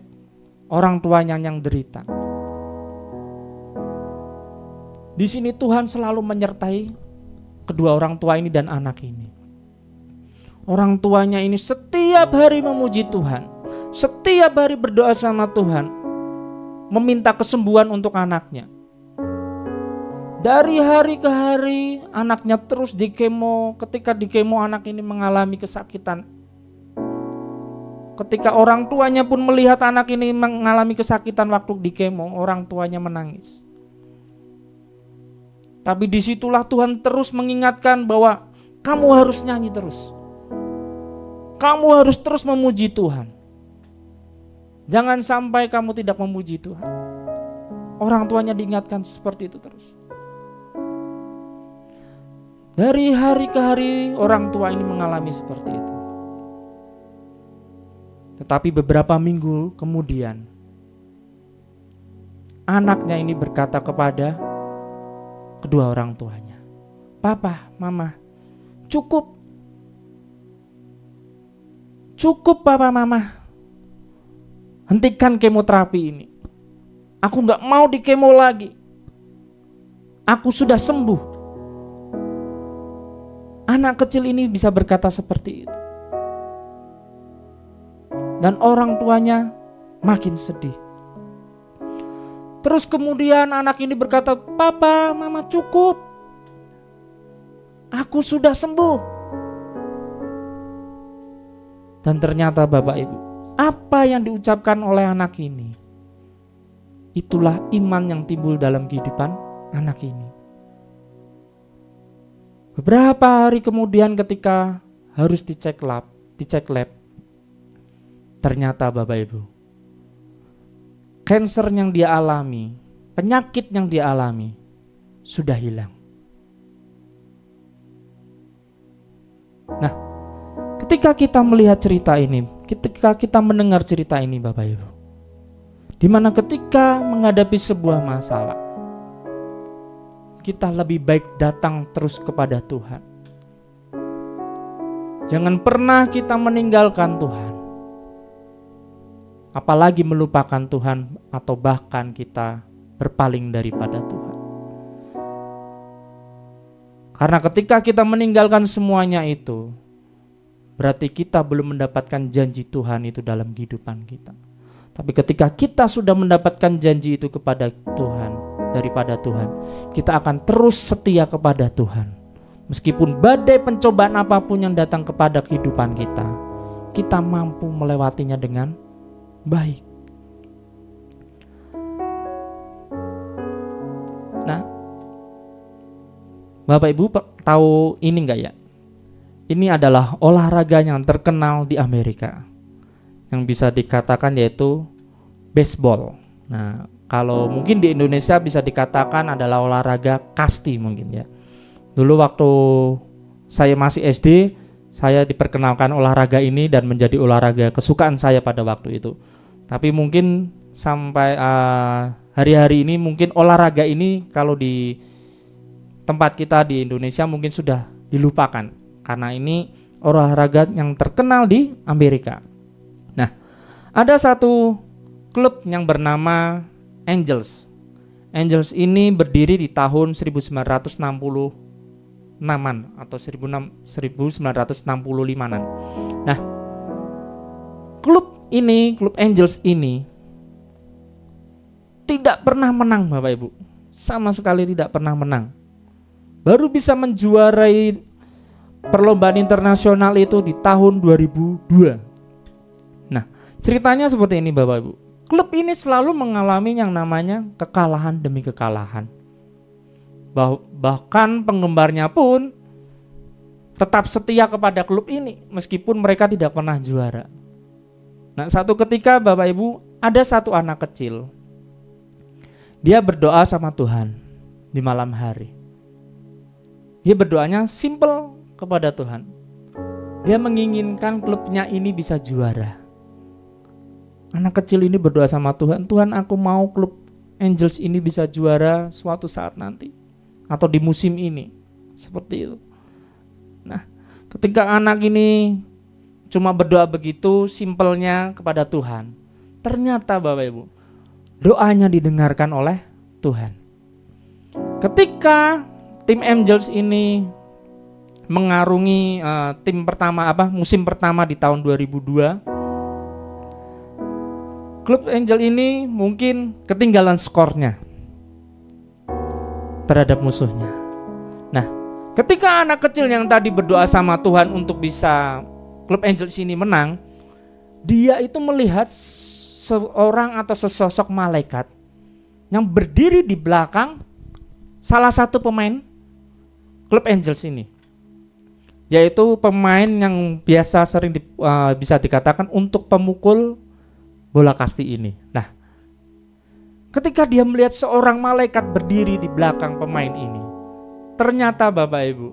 orang tuanya yang derita. Di sini Tuhan selalu menyertai kedua orang tua ini dan anak ini. Orang tuanya ini setiap hari memuji Tuhan, setiap hari berdoa sama Tuhan, meminta kesembuhan untuk anaknya. Dari hari ke hari anaknya terus dikemo. Ketika dikemo anak ini mengalami kesakitan. Ketika orang tuanya pun melihat anak ini mengalami kesakitan waktu dikemo, orang tuanya menangis. Tapi disitulah Tuhan terus mengingatkan bahwa kamu harus nyanyi terus. Kamu harus terus memuji Tuhan. Jangan sampai kamu tidak memuji Tuhan. Orang tuanya diingatkan seperti itu terus. Dari hari ke hari orang tua ini mengalami seperti itu. Tetapi beberapa minggu kemudian anaknya ini berkata kepada kedua orang tuanya, "Papa, Mama, cukup. Cukup Papa, Mama. Hentikan kemoterapi ini. Aku gak mau dikemo lagi. Aku sudah sembuh." Anak kecil ini bisa berkata seperti itu. Dan orang tuanya makin sedih. Terus kemudian anak ini berkata, "Papa, Mama, cukup. Aku sudah sembuh." Dan ternyata Bapak Ibu, apa yang diucapkan oleh anak ini, itulah iman yang timbul dalam kehidupan anak ini. Beberapa hari kemudian ketika harus dicek lab, ternyata Bapak Ibu, kanker yang dia alami, penyakit yang dia alami sudah hilang. Nah, ketika kita melihat cerita ini, ketika kita mendengar cerita ini Bapak Ibu, di mana ketika menghadapi sebuah masalah, kita lebih baik datang terus kepada Tuhan. Jangan pernah kita meninggalkan Tuhan, apalagi melupakan Tuhan atau bahkan kita berpaling daripada Tuhan. Karena ketika kita meninggalkan semuanya itu, berarti kita belum mendapatkan janji Tuhan itu dalam kehidupan kita. Tapi ketika kita sudah mendapatkan janji itu kepada Tuhan, daripada Tuhan, kita akan terus setia kepada Tuhan. Meskipun badai pencobaan apapun yang datang kepada kehidupan kita, kita mampu melewatinya dengan baik. Nah, Bapak Ibu tahu ini enggak ya? Ini adalah olahraga yang terkenal di Amerika, yang bisa dikatakan yaitu baseball. Nah, kalau mungkin di Indonesia bisa dikatakan adalah olahraga kasti mungkin ya. Dulu waktu saya masih SD, saya diperkenalkan olahraga ini dan menjadi olahraga kesukaan saya pada waktu itu. Tapi mungkin sampai hari-hari ini mungkin olahraga ini kalau di tempat kita di Indonesia mungkin sudah dilupakan. Karena ini olahraga yang terkenal di Amerika. Nah, ada satu klub yang bernama Angels. Angels ini berdiri di tahun 1966-an atau 1965-an. Nah, klub Angels ini tidak pernah menang Bapak Ibu. Sama sekali tidak pernah menang. Baru bisa menjuarai perlombaan internasional itu di tahun 2002. Nah, ceritanya seperti ini Bapak Ibu. Klub ini selalu mengalami yang namanya kekalahan demi kekalahan. Bahkan penggemarnya pun tetap setia kepada klub ini meskipun mereka tidak pernah juara. Nah, satu ketika Bapak Ibu, ada satu anak kecil. Dia berdoa sama Tuhan di malam hari. Dia berdoanya simple kepada Tuhan. Dia menginginkan klubnya ini bisa juara. Anak kecil ini berdoa sama Tuhan, Tuhan aku mau klub Angels ini bisa juara suatu saat nanti. Atau di musim ini. Seperti itu. Nah, ketika anak ini cuma berdoa begitu simpelnya kepada Tuhan, ternyata Bapak Ibu, doanya didengarkan oleh Tuhan. Ketika tim Angels ini mengarungi musim pertama di tahun 2002, klub Angel ini mungkin ketinggalan skornya terhadap musuhnya. Nah, ketika anak kecil yang tadi berdoa sama Tuhan untuk bisa klub Angel ini menang, dia itu melihat seorang atau sesosok malaikat yang berdiri di belakang salah satu pemain klub Angels ini, yaitu pemain yang biasa sering bisa dikatakan untuk pemukul bola kasti ini. Nah, ketika dia melihat seorang malaikat berdiri di belakang pemain ini, ternyata Bapak Ibu,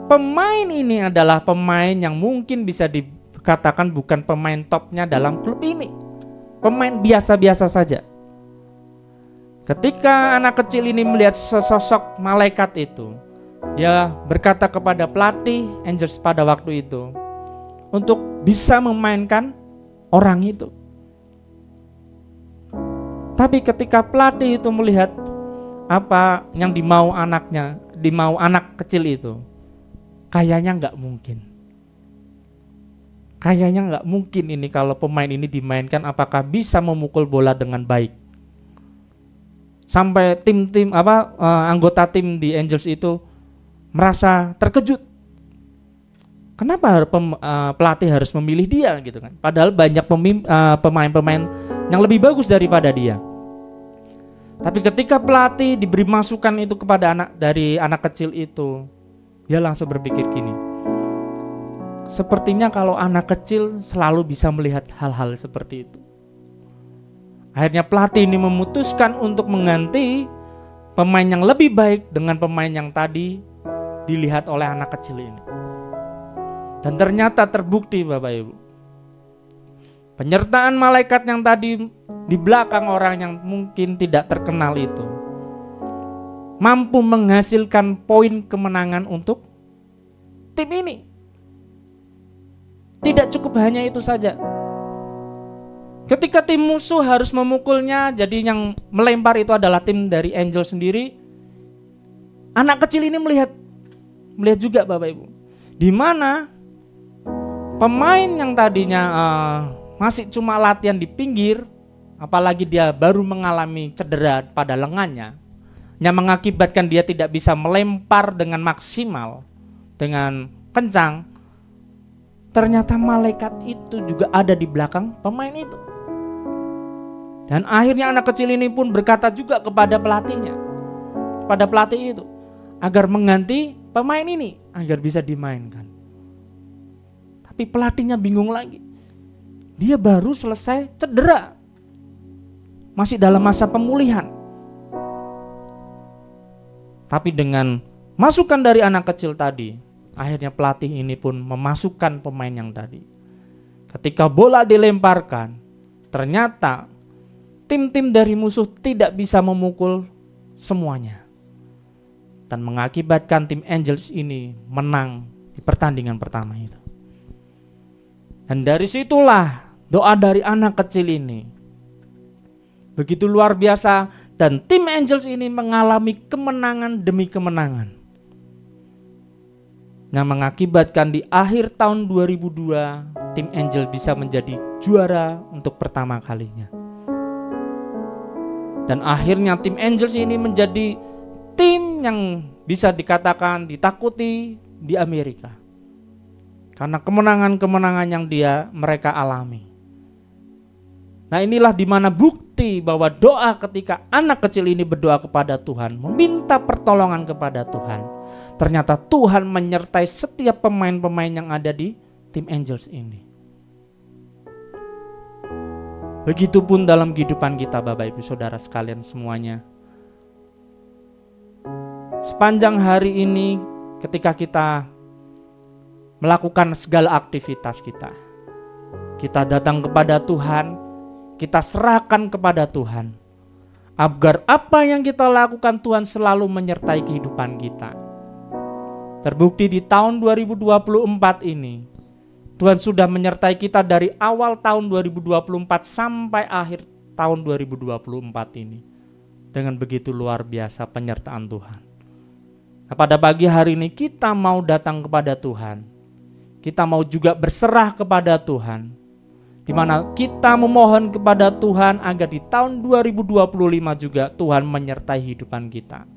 pemain ini adalah pemain yang mungkin bisa dikatakan bukan pemain topnya dalam klub ini. Pemain biasa-biasa saja. Ketika anak kecil ini melihat sesosok malaikat itu, dia berkata kepada pelatih Angels pada waktu itu untuk bisa memainkan orang itu. Tapi ketika pelatih itu melihat apa yang dimau anak kecil itu, kayaknya nggak mungkin. Kayaknya nggak mungkin ini kalau pemain ini dimainkan apakah bisa memukul bola dengan baik. Sampai anggota tim di Angels itu merasa terkejut. Kenapa pelatih harus memilih dia gitu kan? Padahal banyak pemain-pemain yang lebih bagus daripada dia. Tapi ketika pelatih diberi masukan itu kepada anak kecil itu, dia langsung berpikir gini. Sepertinya kalau anak kecil selalu bisa melihat hal-hal seperti itu. Akhirnya pelatih ini memutuskan untuk mengganti pemain yang lebih baik dengan pemain yang tadi dilihat oleh anak kecil ini. Dan ternyata terbukti Bapak Ibu, penyertaan malaikat yang tadi di belakang orang yang mungkin tidak terkenal itu mampu menghasilkan poin kemenangan untuk tim ini. Tidak cukup hanya itu saja. Ketika tim musuh harus memukulnya, jadi yang melempar itu adalah tim dari Angel sendiri. Anak kecil ini melihat juga Bapak Ibu, di mana pemain yang tadinya masih cuma latihan di pinggir, apalagi dia baru mengalami cedera pada lengannya, yang mengakibatkan dia tidak bisa melempar dengan maksimal, dengan kencang. Ternyata malaikat itu juga ada di belakang pemain itu. Dan akhirnya anak kecil ini pun berkata juga kepada pelatihnya, kepada pelatih itu, agar mengganti pemain ini agar bisa dimainkan. Tapi pelatihnya bingung lagi. Dia baru selesai cedera, masih dalam masa pemulihan. Tapi dengan masukan dari anak kecil tadi, akhirnya pelatih ini pun memasukkan pemain yang tadi. Ketika bola dilemparkan, ternyata tim-tim dari musuh tidak bisa memukul semuanya. Dan mengakibatkan tim Angels ini menang di pertandingan pertama itu. Dan dari situlah doa dari anak kecil ini begitu luar biasa, dan tim Angels ini mengalami kemenangan demi kemenangan, yang mengakibatkan di akhir tahun 2002 tim Angel bisa menjadi juara untuk pertama kalinya. Dan akhirnya tim Angels ini menjadi tim yang bisa dikatakan ditakuti di Amerika, karena kemenangan-kemenangan yang mereka alami. Nah, inilah dimana bukti bahwa doa ketika anak kecil ini berdoa kepada Tuhan, meminta pertolongan kepada Tuhan, ternyata Tuhan menyertai setiap pemain-pemain yang ada di tim Angels ini. Begitupun dalam kehidupan kita Bapak Ibu Saudara sekalian semuanya. Sepanjang hari ini ketika kita melakukan segala aktivitas kita datang kepada Tuhan, kita serahkan kepada Tuhan, agar apa yang kita lakukan Tuhan selalu menyertai kehidupan kita. Terbukti di tahun 2024 ini, Tuhan sudah menyertai kita dari awal tahun 2024 sampai akhir tahun 2024 ini. Dengan begitu luar biasa penyertaan Tuhan. Nah, pada pagi hari ini kita mau datang kepada Tuhan. Kita mau juga berserah kepada Tuhan, di mana kita memohon kepada Tuhan agar di tahun 2025 juga Tuhan menyertai kehidupan kita.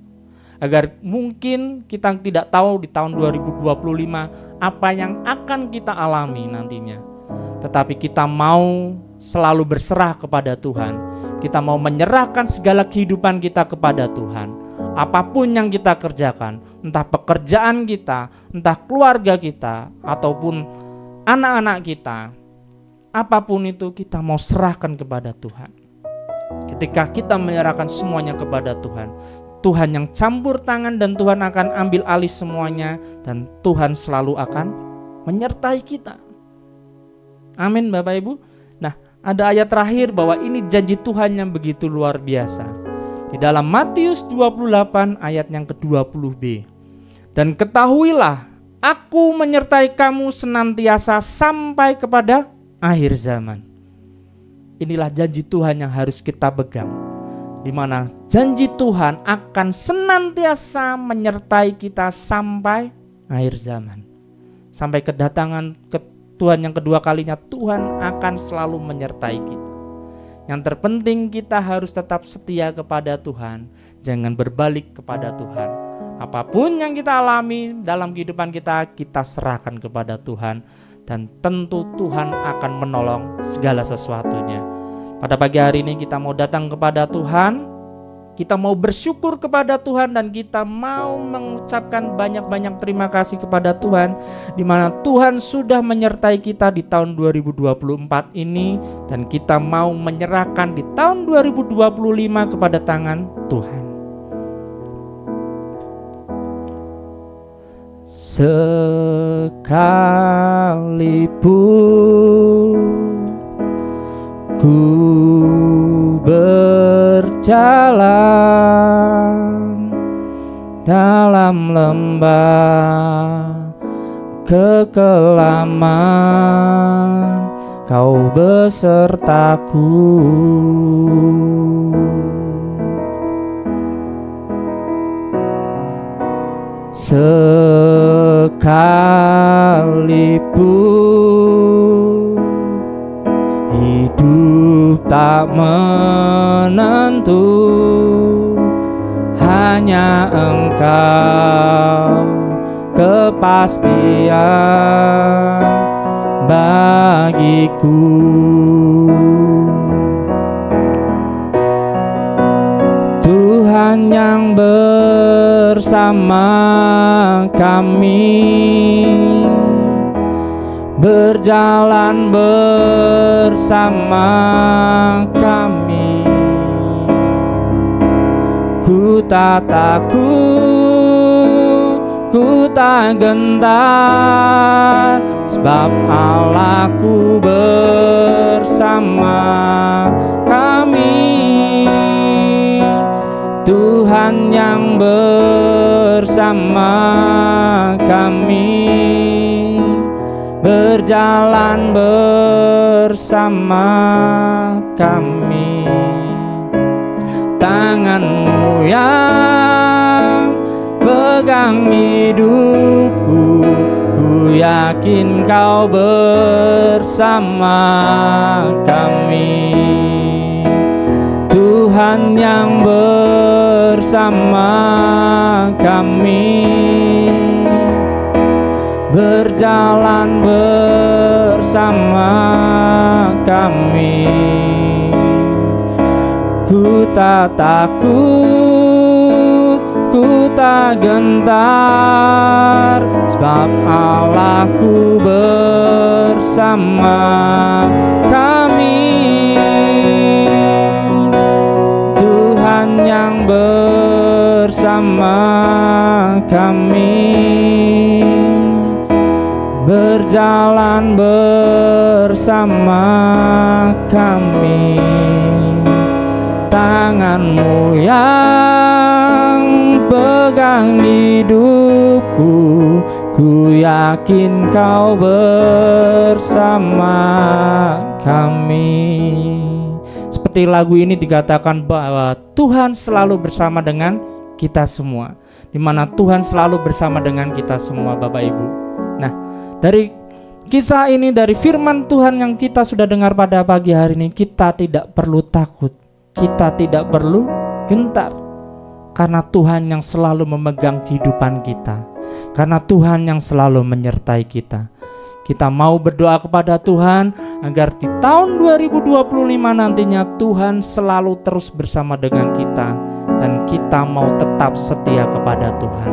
Agar mungkin kita tidak tahu di tahun 2025 apa yang akan kita alami nantinya. Tetapi kita mau selalu berserah kepada Tuhan. Kita mau menyerahkan segala kehidupan kita kepada Tuhan. Apapun yang kita kerjakan, entah pekerjaan kita, entah keluarga kita, ataupun anak-anak kita, apapun itu kita mau serahkan kepada Tuhan. Ketika kita menyerahkan semuanya kepada Tuhan, Tuhan yang campur tangan dan Tuhan akan ambil alih semuanya, dan Tuhan selalu akan menyertai kita. Amin Bapak Ibu. Nah, ada ayat terakhir bahwa ini janji Tuhan yang begitu luar biasa. Di dalam Matius 28 ayat yang ke-20b. Dan ketahuilah, aku menyertai kamu senantiasa sampai kepada akhir zaman. Inilah janji Tuhan yang harus kita pegang, di mana janji Tuhan akan senantiasa menyertai kita sampai akhir zaman. Sampai kedatangan Tuhan yang kedua kalinya, Tuhan akan selalu menyertai kita. Yang terpenting kita harus tetap setia kepada Tuhan, jangan berbalik kepada Tuhan. Apapun yang kita alami dalam kehidupan kita, kita serahkan kepada Tuhan, dan tentu Tuhan akan menolong segala sesuatunya. Pada pagi hari ini kita mau datang kepada Tuhan, kita mau bersyukur kepada Tuhan, dan kita mau mengucapkan banyak-banyak terima kasih kepada Tuhan, di mana Tuhan sudah menyertai kita di tahun 2024 ini, dan kita mau menyerahkan di tahun 2025 kepada tangan Tuhan. Sekalipun ku berjalan dalam lembah kekelaman, Kau besertaku. Sekalipun hidup tak menentu, hanya Engkau kepastian bagiku. Tuhan yang bersama kami, berjalan bersama kami. Ku tak takut, ku tak gentar, sebab Allahku bersama kami. Tuhan yang bersama kami, berjalan bersama kami. Tangan-Mu yang pegang hidupku, ku yakin Kau bersama kami. Tuhan yang bersama kami, berjalan bersama kami. Ku tak takut, ku tak gentar, sebab Allahku bersama kami. Tuhan yang bersama kami, berjalan bersama kami. Tangan-Mu yang pegang hidupku, ku yakin Kau bersama kami. Seperti lagu ini dikatakan bahwa Tuhan selalu bersama dengan kita semua, di mana Tuhan selalu bersama dengan kita semua, Bapak Ibu. Nah, dari kisah ini, dari firman Tuhan yang kita sudah dengar pada pagi hari ini, kita tidak perlu takut, kita tidak perlu gentar, karena Tuhan yang selalu memegang kehidupan kita, karena Tuhan yang selalu menyertai kita. Kita mau berdoa kepada Tuhan agar di tahun 2025 nantinya Tuhan selalu terus bersama dengan kita, dan kita mau tetap setia kepada Tuhan.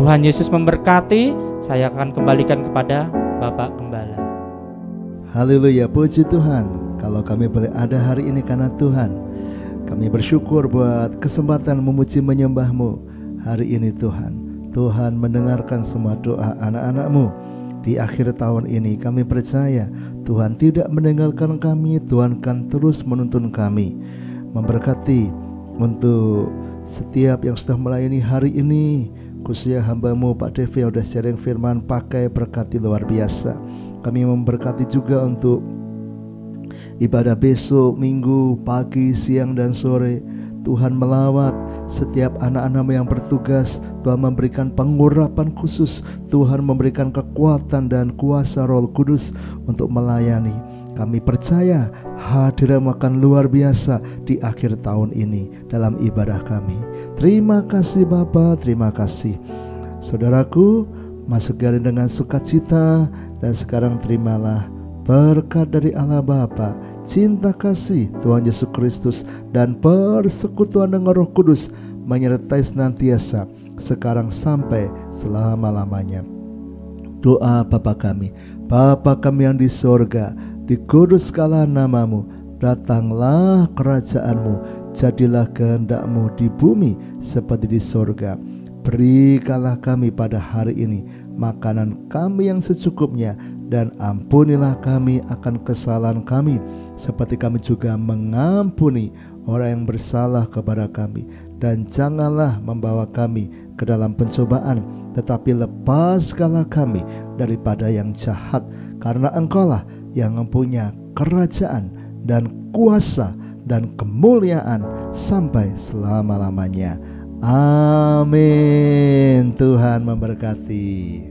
Tuhan Yesus memberkati. Saya akan kembalikan kepada Bapak Gembala. Haleluya, puji Tuhan. Kalau kami boleh ada hari ini karena Tuhan, kami bersyukur buat kesempatan memuji menyembah-Mu hari ini Tuhan. Tuhan mendengarkan semua doa anak-anak-Mu di akhir tahun ini. Kami percaya Tuhan tidak meninggalkan kami. Tuhan akan terus menuntun kami, memberkati untuk setiap yang sudah melayani hari ini, khususnya hamba-Mu Pak Devi yang sudah sharing firman, pakai berkati luar biasa. Kami memberkati juga untuk ibadah besok Minggu pagi, siang dan sore. Tuhan melawat setiap anak-anak yang bertugas. Tuhan memberikan pengurapan khusus, Tuhan memberikan kekuatan dan kuasa Roh Kudus untuk melayani. Kami percaya hadirat-Mu akan luar biasa di akhir tahun ini dalam ibadah kami. Terima kasih Bapa, terima kasih. Saudaraku, masuk hari dengan sukacita, dan sekarang terimalah berkat dari Allah Bapa, cinta kasih Tuhan Yesus Kristus, dan persekutuan dengan Roh Kudus menyertai senantiasa sekarang sampai selama-lamanya. Doa Bapa kami. Bapa kami yang di sorga, dikuduskanlah nama-Mu, datanglah kerajaan-Mu, jadilah kehendak-Mu di bumi seperti di sorga. Berikanlah kami pada hari ini makanan kami yang secukupnya, dan ampunilah kami akan kesalahan kami, seperti kami juga mengampuni orang yang bersalah kepada kami. Dan janganlah membawa kami ke dalam pencobaan, tetapi lepaskanlah kami daripada yang jahat, karena Engkaulah yang mempunyai kerajaan dan kuasa dan kemuliaan sampai selama-lamanya. Amin. Tuhan memberkati.